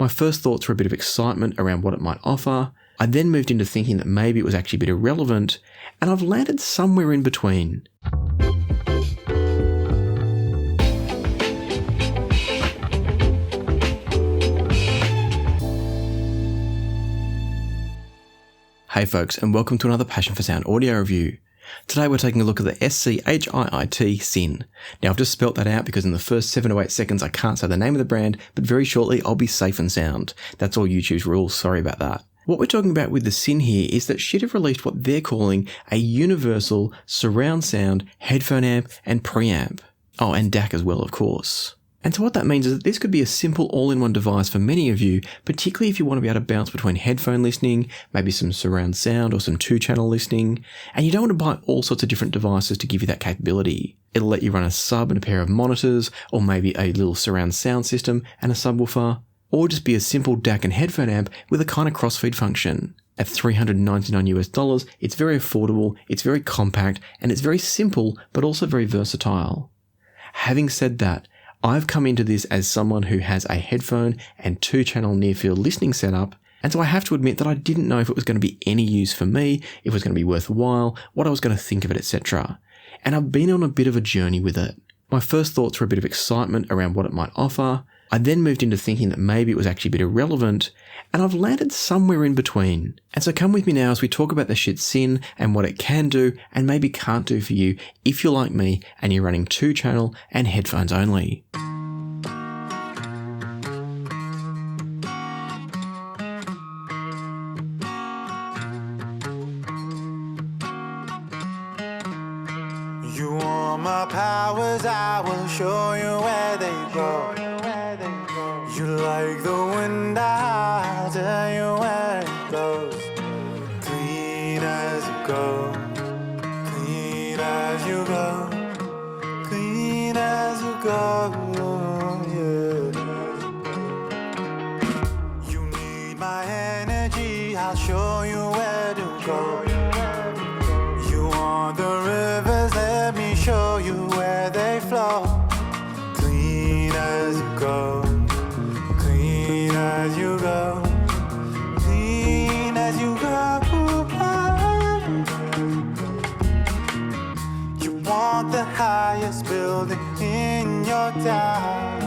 My first thoughts were a bit of excitement around what it might offer. I then moved into thinking that maybe it was actually a bit irrelevant, and I've landed somewhere in between. Hey folks, and welcome to another Passion for Sound audio review. Today we're taking a look at the Schiit Syn. Now I've just spelt that out because in the first 7 to 8 seconds I can't say the name of the brand, but very shortly I'll be safe and sound. That's all YouTube's rules, sorry about that. What we're talking about with the Syn here is that Schiit have released what they're calling a universal surround sound headphone amp and preamp. Oh, and DAC as well, of course. And so what that means is that this could be a simple all-in-one device for many of you, particularly if you want to be able to bounce between headphone listening, maybe some surround sound or some 2-channel listening, and you don't want to buy all sorts of different devices to give you that capability. It'll let you run a sub and a pair of monitors, or maybe a little surround sound system and a subwoofer, or just be a simple DAC and headphone amp with a kind of crossfeed function. At $399 US, it's very affordable, it's very compact, and it's very simple, but also very versatile. Having said that, I've come into this as someone who has a headphone and 2-channel near-field listening setup, and so I have to admit that I didn't know if it was going to be any use for me, if it was going to be worthwhile, what I was going to think of it, etc. And I've been on a bit of a journey with it. My first thoughts were a bit of excitement around what it might offer. I then moved into thinking that maybe it was actually a bit irrelevant, and I've landed somewhere in between. And so come with me now as we talk about the Schiit Syn and what it can do and maybe can't do for you if you're like me and you're running 2-channel and headphones only. You want my powers, I will show you where they go. You like the wind, I'll tell you where it goes. Clean as you go, clean as you go, clean as you go, yeah. You need my energy, I'll show you where to go. You want the rivers, let me show you where they flow. Clean as you go, clean as you go, clean as you go. You want the highest building in your town.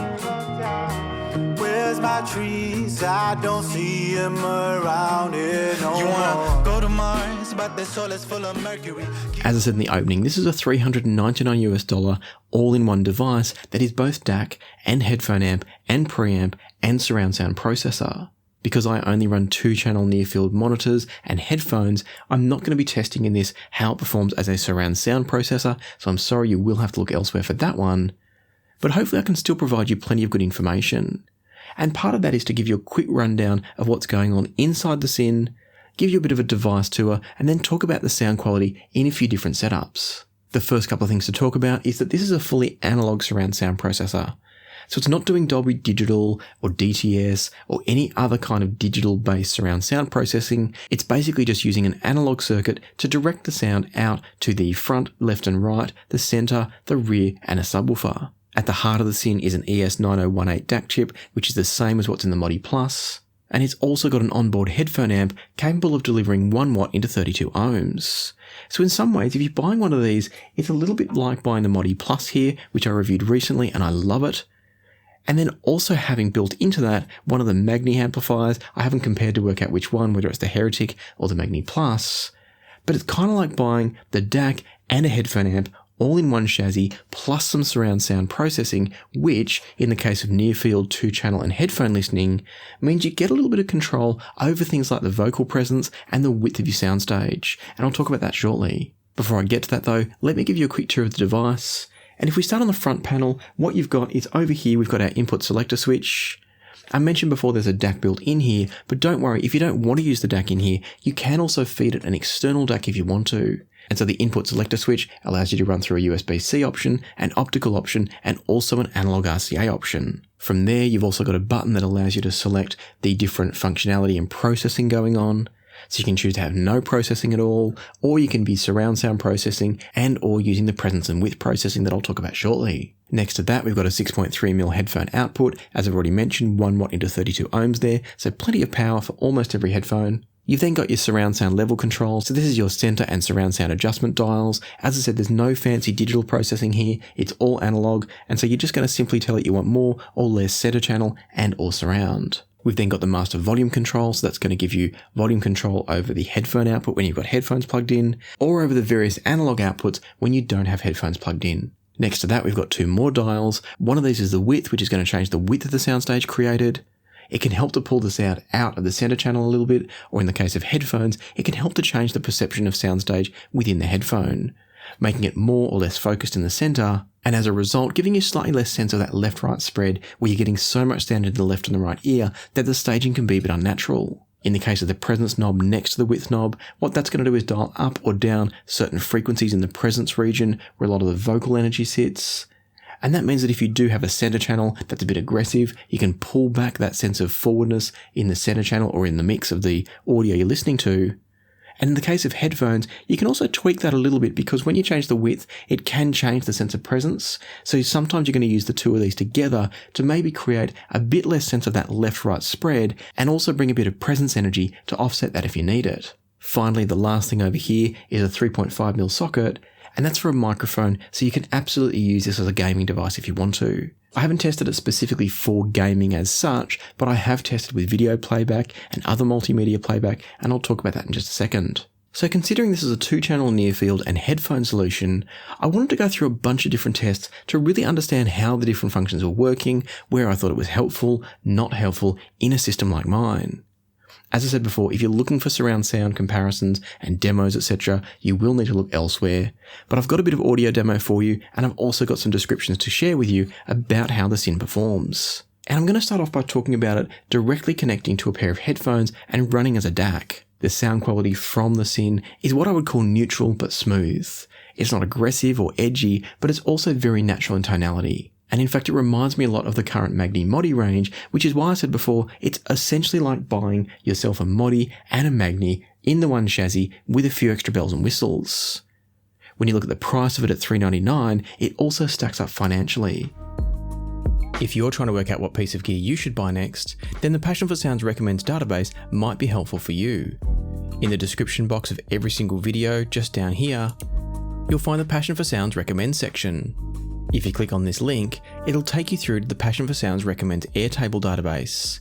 Where's my trees? I don't see them around here no more. You wanna go to Mars, but the soil is full of mercury. As I said in the opening, this is a $399 US all-in-one device that is both DAC and headphone amp and preamp and surround sound processor. Because I only run 2-channel near-field monitors and headphones, I'm not going to be testing in this how it performs as a surround sound processor, so I'm sorry you will have to look elsewhere for that one. But hopefully I can still provide you plenty of good information. And part of that is to give you a quick rundown of what's going on inside the Syn, give you a bit of a device tour, and then talk about the sound quality in a few different setups. The first couple of things to talk about is that this is a fully analog surround sound processor. So it's not doing Dolby Digital or DTS or any other kind of digital-based surround sound processing. It's basically just using an analog circuit to direct the sound out to the front, left and right, the center, the rear, and a subwoofer. At the heart of the Syn is an ES9018 DAC chip, which is the same as what's in the Modi Plus. And it's also got an onboard headphone amp capable of delivering 1 watt into 32 ohms. So in some ways, if you're buying one of these, it's a little bit like buying the Modi Plus here, which I reviewed recently and I love it. And then also having built into that one of the Magni amplifiers. I haven't compared to work out which one, whether it's the Heretic or the Magni Plus. But it's kind of like buying the DAC and a headphone amp all in one chassis, plus some surround sound processing, which, in the case of near-field 2-channel and headphone listening, means you get a little bit of control over things like the vocal presence and the width of your soundstage, and I'll talk about that shortly. Before I get to that though, let me give you a quick tour of the device. And if we start on the front panel, what you've got is over here we've got our input selector switch. I mentioned before there's a DAC built in here, but don't worry, if you don't want to use the DAC in here, you can also feed it an external DAC if you want to. And so the input selector switch allows you to run through a USB-C option, an optical option, and also an analog RCA option. From there, you've also got a button that allows you to select the different functionality and processing going on. So you can choose to have no processing at all, or you can be surround sound processing and or using the presence and width processing that I'll talk about shortly. Next to that, we've got a 6.3mm headphone output. As I've already mentioned, 1 watt into 32 ohms there, so plenty of power for almost every headphone. You've then got your surround sound level control. So this is your center and surround sound adjustment dials. As I said, there's no fancy digital processing here. It's all analog. And so you're just going to simply tell it you want more or less center channel and or surround. We've then got the master volume control. So that's going to give you volume control over the headphone output when you've got headphones plugged in, or over the various analog outputs when you don't have headphones plugged in. Next to that, we've got 2 more dials. One of these is the width, which is going to change the width of the soundstage created. It can help to pull the sound out of the center channel a little bit, or in the case of headphones, it can help to change the perception of soundstage within the headphone, making it more or less focused in the center, and as a result, giving you slightly less sense of that left-right spread where you're getting so much sound into the left and the right ear that the staging can be a bit unnatural. In the case of the presence knob next to the width knob, what that's going to do is dial up or down certain frequencies in the presence region where a lot of the vocal energy sits. And that means that if you do have a center channel that's a bit aggressive, you can pull back that sense of forwardness in the center channel or in the mix of the audio you're listening to. And in the case of headphones, you can also tweak that a little bit because when you change the width, it can change the sense of presence. So sometimes you're going to use the 2 of these together to maybe create a bit less sense of that left-right spread and also bring a bit of presence energy to offset that if you need it. Finally, the last thing over here is a 3.5mm socket, and that's for a microphone, so you can absolutely use this as a gaming device if you want to. I haven't tested it specifically for gaming as such, but I have tested with video playback and other multimedia playback, and I'll talk about that in just a second. So considering this is a 2-channel near-field and headphone solution, I wanted to go through a bunch of different tests to really understand how the different functions were working, where I thought it was helpful, not helpful in a system like mine. As I said before, if you're looking for surround sound comparisons and demos, etc., you will need to look elsewhere. But I've got a bit of audio demo for you, and I've also got some descriptions to share with you about how the Syn performs. And I'm going to start off by talking about it directly connecting to a pair of headphones and running as a DAC. The sound quality from the Syn is what I would call neutral but smooth. It's not aggressive or edgy, but it's also very natural in tonality. And in fact, it reminds me a lot of the current Magni Modi range, which is why I said before, it's essentially like buying yourself a Modi and a Magni in the one chassis with a few extra bells and whistles. When you look at the price of it at $399, it also stacks up financially. If you're trying to work out what piece of gear you should buy next, then the Passion for Sounds Recommends database might be helpful for you. In the description box of every single video, just down here, you'll find the Passion for Sounds Recommends section. If you click on this link, it'll take you through to the Passion for Sounds Recommends Airtable database.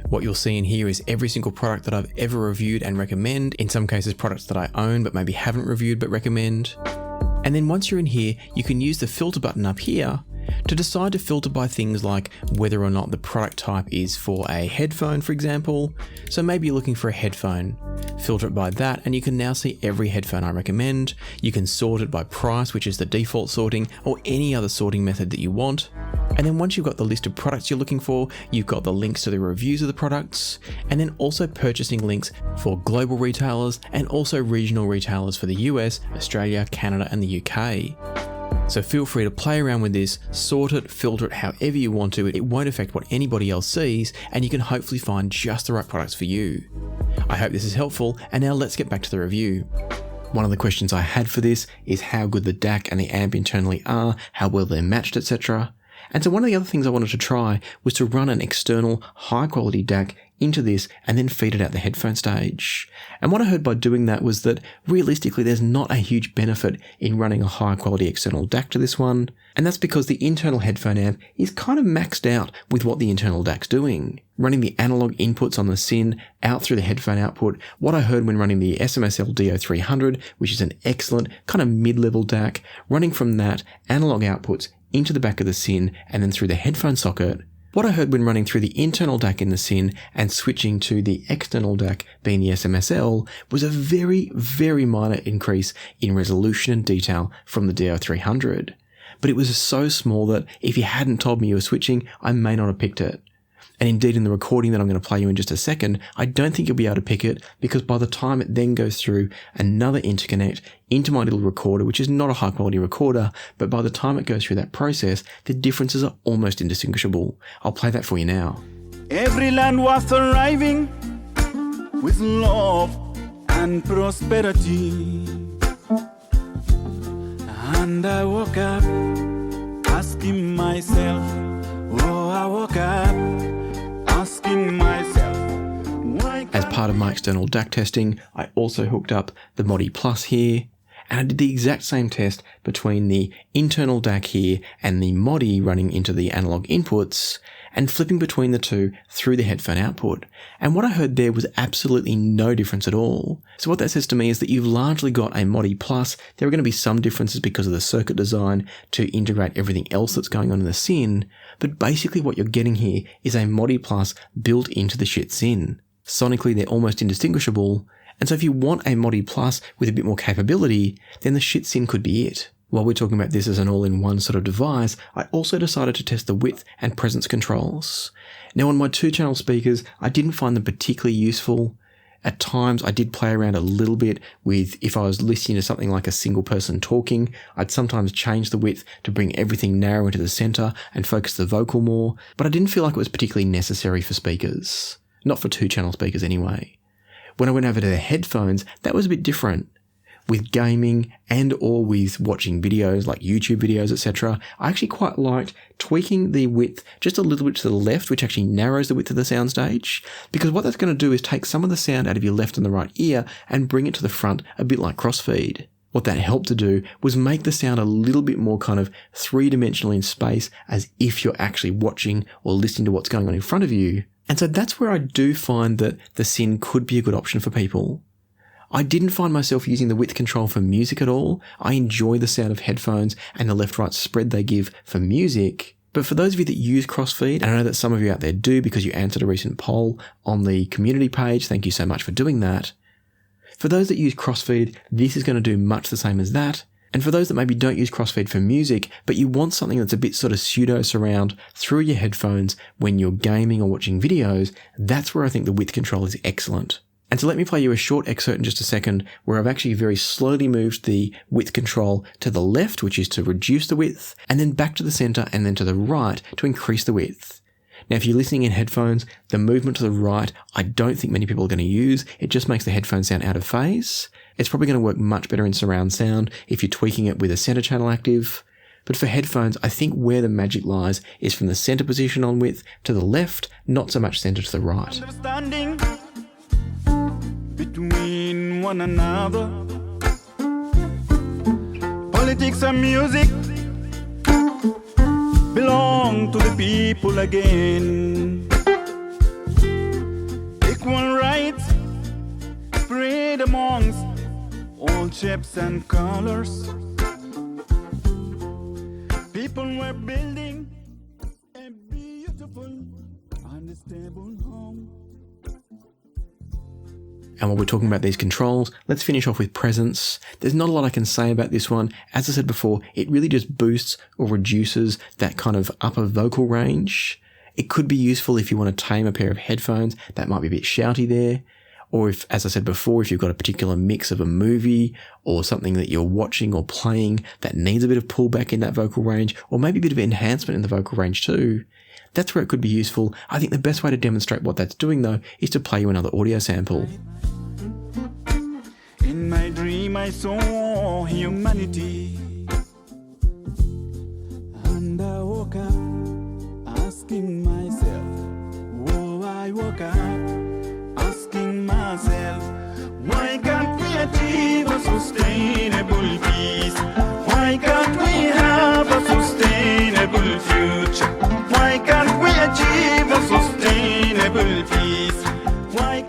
What you'll see in here is every single product that I've ever reviewed and recommend, in some cases products that I own but maybe haven't reviewed but recommend. And then once you're in here, you can use the filter button up here to decide to filter by things like whether or not the product type is for a headphone, for example. So maybe you're looking for a headphone. Filter it by that and you can now see every headphone I recommend. You can sort it by price, which is the default sorting, or any other sorting method that you want. And then once you've got the list of products you're looking for, you've got the links to the reviews of the products, and then also purchasing links for global retailers and also regional retailers for the US, Australia, Canada, and the UK. So feel free to play around with this, sort it, filter it however you want to. It won't affect what anybody else sees, and you can hopefully find just the right products for you. I hope this is helpful, and now let's get back to the review. One of the questions I had for this is how good the DAC and the amp internally are, how well they're matched, etc. And so one of the other things I wanted to try was to run an external high quality DAC into this and then feed it out the headphone stage. And what I heard by doing that was that realistically there's not a huge benefit in running a high quality external DAC to this one. And that's because the internal headphone amp is kind of maxed out with what the internal DAC's doing. Running the analog inputs on the Syn out through the headphone output, what I heard when running the SMSL DO300, which is an excellent kind of mid-level DAC, running from that analog outputs into the back of the Syn and then through the headphone socket. What I heard when running through the internal DAC in the Syn and switching to the external DAC being the SMSL was a very, very minor increase in resolution and detail from the DO300. But it was so small that if you hadn't told me you were switching, I may not have picked it. And indeed, in the recording that I'm going to play you in just a second, I don't think you'll be able to pick it because by the time it then goes through another interconnect into my little recorder, which is not a high quality recorder, but by the time it goes through that process, the differences are almost indistinguishable. I'll play that for you now. Every land was arriving with love and prosperity. And I woke up asking myself, oh, I woke up asking myself, why. As part of my external DAC testing, I also hooked up the Modi Plus here, and I did the exact same test between the internal DAC here and the Modi running into the analog inputs, and flipping between the two through the headphone output. And what I heard there was absolutely no difference at all. So what that says to me is that you've largely got a Modi Plus. There are going to be some differences because of the circuit design to integrate everything else that's going on in the Syn, but basically what you're getting here is a Modi Plus built into the Schiit Syn. Sonically, they're almost indistinguishable, and so if you want a Modi Plus with a bit more capability, then the Schiit Syn could be it. While we're talking about this as an all-in-one sort of device, I also decided to test the width and presence controls. Now on my 2-channel speakers, I didn't find them particularly useful. At times, I did play around a little bit with, if I was listening to something like a single person talking, I'd sometimes change the width to bring everything narrow into the center and focus the vocal more, but I didn't feel like it was particularly necessary for speakers. Not for 2-channel speakers anyway. When I went over to the headphones, that was a bit different. With gaming and or with watching videos like YouTube videos, etc., I actually quite liked tweaking the width just a little bit to the left, which actually narrows the width of the soundstage, because what that's going to do is take some of the sound out of your left and the right ear and bring it to the front, a bit like crossfeed. What that helped to do was make the sound a little bit more kind of three-dimensional in space, as if you're actually watching or listening to what's going on in front of you. And so that's where I do find that the Syn could be a good option for people. I didn't find myself using the width control for music at all. I enjoy the sound of headphones and the left-right spread they give for music. But for those of you that use crossfeed, and I know that some of you out there do because you answered a recent poll on the community page, thank you so much for doing that. For those that use crossfeed, this is going to do much the same as that. And for those that maybe don't use crossfeed for music, but you want something that's a bit sort of pseudo surround through your headphones when you're gaming or watching videos, that's where I think the width control is excellent. And so let me play you a short excerpt in just a second where I've actually very slowly moved the width control to the left, which is to reduce the width, and then back to the center and then to the right to increase the width. Now, if you're listening in headphones, the movement to the right, I don't think many people are going to use. It just makes the headphone sound out of phase. It's probably going to work much better in surround sound if you're tweaking it with a center channel active. But for headphones, I think where the magic lies is from the center position on width to the left, not so much center to the right. Understanding between one another. Politics and music belong to the people again. Equal rights spread amongst all shapes and colors. People were building a beautiful and stable home. And while we're talking about these controls, let's finish off with presence. There's not a lot I can say about this one. As I said before, it really just boosts or reduces that kind of upper vocal range. It could be useful if you want to tame a pair of headphones that might be a bit shouty there. Or if, as I said before, if you've got a particular mix of a movie or something that you're watching or playing that needs a bit of pullback in that vocal range, or maybe a bit of enhancement in the vocal range too, that's where it could be useful. I think the best way to demonstrate what that's doing though is to play you another audio sample. In my dream I saw humanity, and I woke up asking myself, oh, I woke up asking myself, why can't we achieve a sustainable peace? Why can't we have a sustainable future? Why can't we achieve a sustainable peace?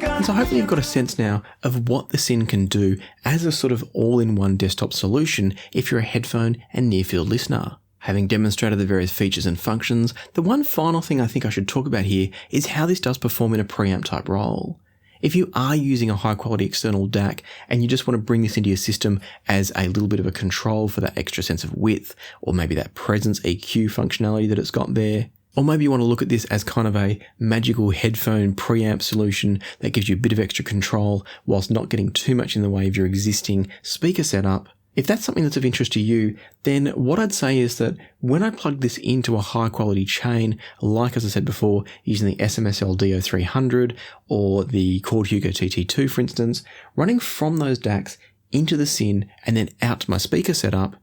And so hopefully you've got a sense now of what the Syn can do as a sort of all-in-one desktop solution if you're a headphone and near-field listener. Having demonstrated the various features and functions, the one final thing I think I should talk about here is how this does perform in a preamp type role. If you are using a high-quality external DAC and you just want to bring this into your system as a little bit of a control for that extra sense of width, or maybe that presence EQ functionality that it's got there, or maybe you want to look at this as kind of a magical headphone preamp solution that gives you a bit of extra control whilst not getting too much in the way of your existing speaker setup, If that's something that's of interest to you, then what I'd say is that when I plug this into a high quality chain, like as I said before, using the SMSL DO300 or the Chord Hugo TT2 for instance, running from those DACs into the Syn and then out to my speaker setup,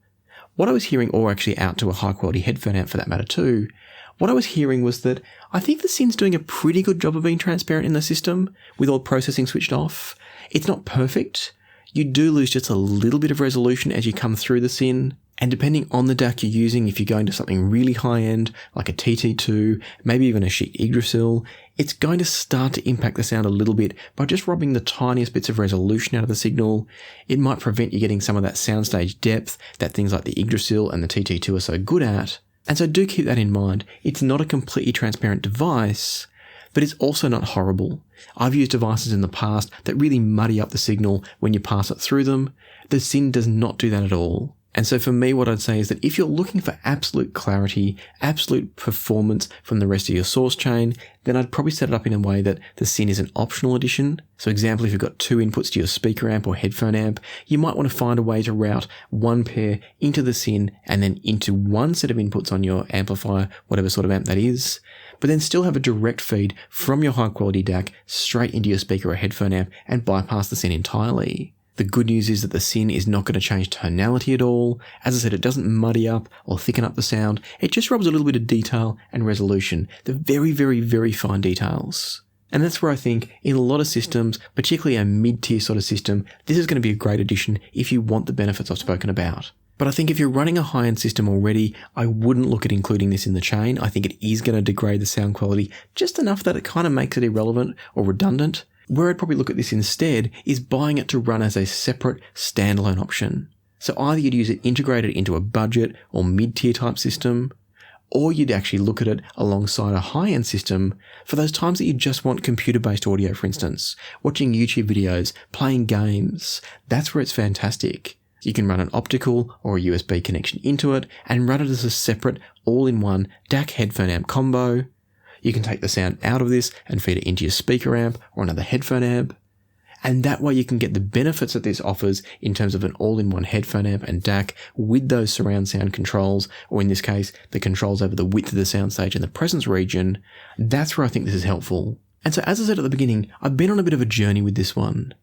what I was hearing, or actually out to a high quality headphone amp for that matter too, what I was hearing was that I think the Syn's doing a pretty good job of being transparent in the system with all processing switched off. It's not perfect. You do lose just a little bit of resolution as you come through the Syn, and depending on the DAC you're using, if you're going to something really high-end, like a TT2, maybe even a Schiit Syn, it's going to start to impact the sound a little bit by just robbing the tiniest bits of resolution out of the signal. It might prevent you getting some of that soundstage depth that things like the Yggdrasil and the TT2 are so good at, and so do keep that in mind. It's not a completely transparent device, but it's also not horrible. I've used devices in the past that really muddy up the signal when you pass it through them. The Syn does not do that at all. And so for me, what I'd say is that if you're looking for absolute clarity, absolute performance from the rest of your source chain, then I'd probably set it up in a way that the Syn is an optional addition. So example, if you've got two inputs to your speaker amp or headphone amp, you might want to find a way to route one pair into the Syn and then into one set of inputs on your amplifier, whatever sort of amp that is, but then still have a direct feed from your high quality DAC straight into your speaker or headphone amp and bypass the Syn entirely. The good news is that the Syn is not going to change tonality at all. As I said, it doesn't muddy up or thicken up the sound. It just robs a little bit of detail and resolution, the very, very, very fine details. And that's where I think in a lot of systems, particularly a mid-tier sort of system, this is going to be a great addition if you want the benefits I've spoken about. But I think if you're running a high-end system already, I wouldn't look at including this in the chain. I think it is going to degrade the sound quality just enough that it kind of makes it irrelevant or redundant. Where I'd probably look at this instead is buying it to run as a separate standalone option. So either you'd use it integrated into a budget or mid-tier type system, or you'd actually look at it alongside a high-end system for those times that you just want computer-based audio, for instance, watching YouTube videos, playing games. That's where it's fantastic. You can run an optical or a USB connection into it and run it as a separate all-in-one DAC headphone amp combo. You can take the sound out of this and feed it into your speaker amp or another headphone amp. And that way you can get the benefits that this offers in terms of an all-in-one headphone amp and DAC with those surround sound controls, or in this case, the controls over the width of the soundstage and the presence region. That's where I think this is helpful. And so as I said at the beginning, I've been on a bit of a journey with this one.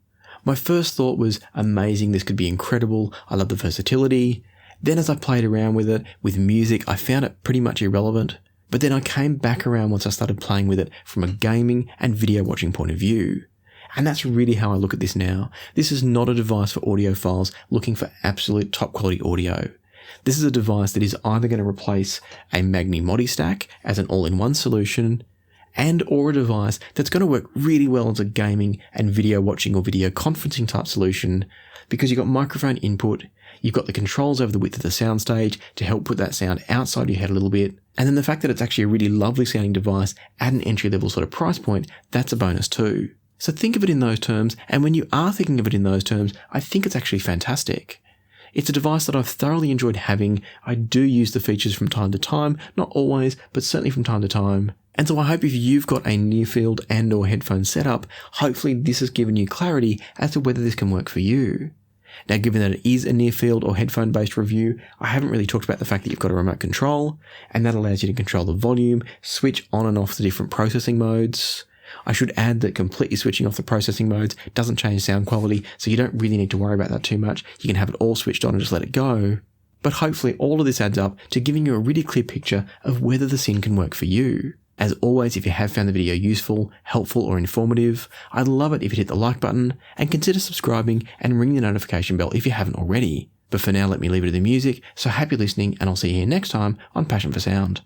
My first thought was amazing, this could be incredible, I love the versatility. Then as I played around with it, with music, I found it pretty much irrelevant. But then I came back around once I started playing with it from a gaming and video watching point of view. And that's really how I look at this now. This is not a device for audiophiles looking for absolute top quality audio. This is a device that is either going to replace a Magni Modi stack as an all-in-one solution, and or a device that's going to work really well as a gaming and video watching or video conferencing type solution, because you've got microphone input, you've got the controls over the width of the soundstage to help put that sound outside your head a little bit, and then the fact that it's actually a really lovely sounding device at an entry-level sort of price point, that's a bonus too. So think of it in those terms, and when you are thinking of it in those terms, I think it's actually fantastic. It's a device that I've thoroughly enjoyed having. I do use the features from time to time, not always, but certainly from time to time. And so I hope if you've got a near field and or headphone setup, hopefully this has given you clarity as to whether this can work for you. Now, given that it is a near field or headphone based review, I haven't really talked about the fact that you've got a remote control, and that allows you to control the volume, switch on and off the different processing modes. I should add that completely switching off the processing modes doesn't change sound quality, so you don't really need to worry about that too much. You can have it all switched on and just let it go. But hopefully all of this adds up to giving you a really clear picture of whether the Syn can work for you. As always, if you have found the video useful, helpful, or informative, I'd love it if you'd hit the like button and consider subscribing and ring the notification bell if you haven't already. But for now, let me leave it to the music, so happy listening, and I'll see you here next time on Passion for Sound.